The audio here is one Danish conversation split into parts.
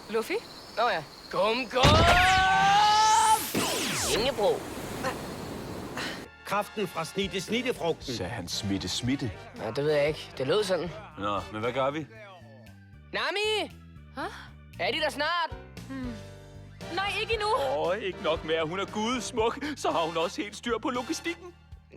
Luffy? Nå ja. Gum! Ingebro. Kraften fra snittefrugten. Sagde han smitte? Ja, det ved jeg ikke. Det lød sådan. Nå, men hvad gør vi? Nami! Er de der snart? Nej, ikke endnu. Ikke nok med, at hun er gudsmuk, så har hun også helt styr på logistikken.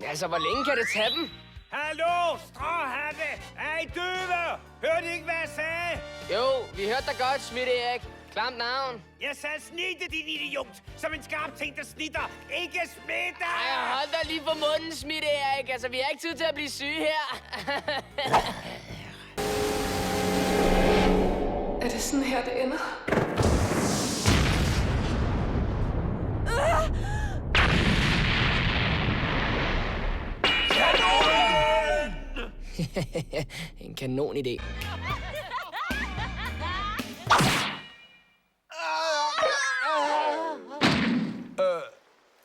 Altså, hvor længe kan det tage dem? Hallo, stråhatte! Er I døve? Hørte I ikke, hvad jeg sagde? Jo, vi hørte dig godt, Smitte-Erik. Klamt navn. Jeg sagde snitte, din idiot! Som en skarp ting, der snitter. Ikke smitter! Ej, hold dig lige for munden, Smitte-Erik. Altså, vi har ikke tid til at blive syge her. Er det sådan her, det ender? En kanonidé.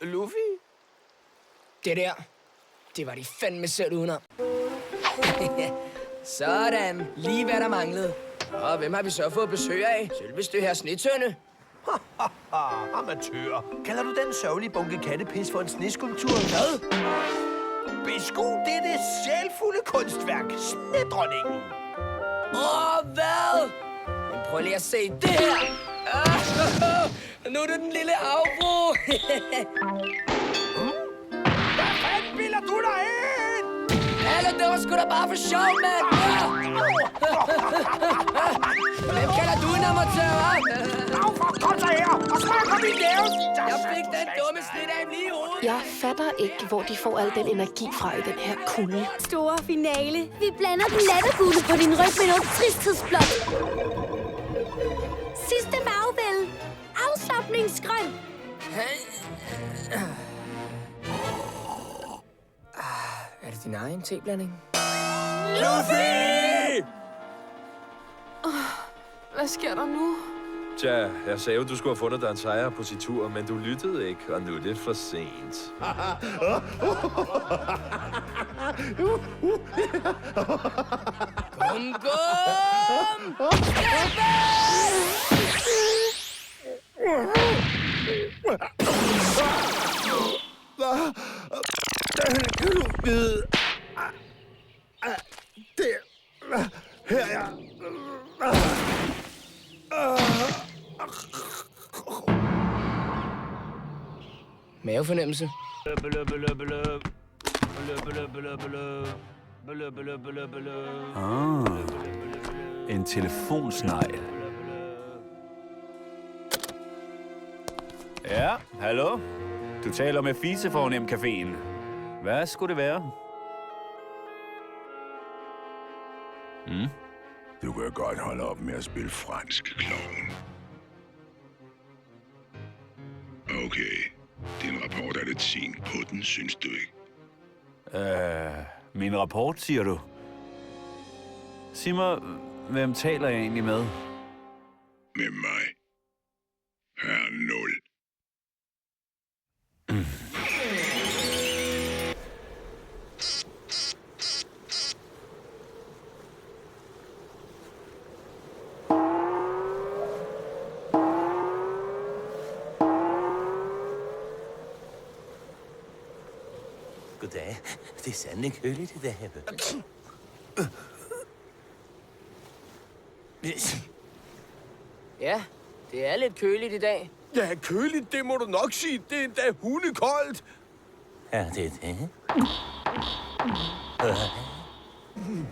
Luffy? Det der, det var de fandme selv udenom. Sådan, lige hvad der manglede. Og hvem har vi så fået besøg af? Selveste her Snetønne. Amatør. Kalder du den sørgelige bunke kattepis for en sneskulptur? Hvad? Besku dette sjælfulde kunstværk, Snedronningen. Hvad? Men prøv lige at se det her. Nu er det den lille havbro. Hvad fanden bilder du dig ind? Hallo, det var sgu da bare for sjov, mand. Hvem kalder du en amatør, hva'? Kom så her og smag på min næve. Jeg fik den dumme slidt af lige i hovedet. Jeg fatter ikke, hvor de får al den energi fra i den her kulde. Store finale. Vi blander den lattergule på din ryg med noget tristhedsblåt. Sidste farvel. Afslapningsgrøn. Er det din egen teblanding? Luffy! Hvad sker der nu? Tja, jeg sagde jo, du skulle have fundet dig en sejr på sin tur, men du lyttede ikke, og nu er det for sent. Gum! Kan du vide? Det her er... Mavefornemmelse. En telefonsnegl. Ja, hallo? Du taler med Fisefornem Caféen. Hvad skulle det være? Du kan godt holde op med at spille fransk, klovn. Okay. Din rapport er lidt sent på den, synes du ikke? Min rapport, siger du? Sig mig, hvem taler jeg egentlig med? Med mig. Herr 0. Goddag. Det er sandelig køligt i dag. Ja, det er lidt køligt i dag. Ja, køligt, det må du nok sige. Det er endda hundekoldt. Er det det?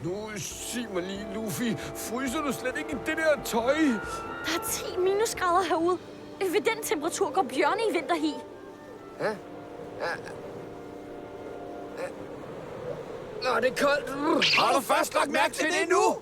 Nu sig mig lige, Luffy. Fryser du slet ikke i det der tøj? Der er 10 minusgrader herude. Ved den temperatur går bjørne i vinterhi. Nå, det er koldt. Har du først lagt mærke til det nu?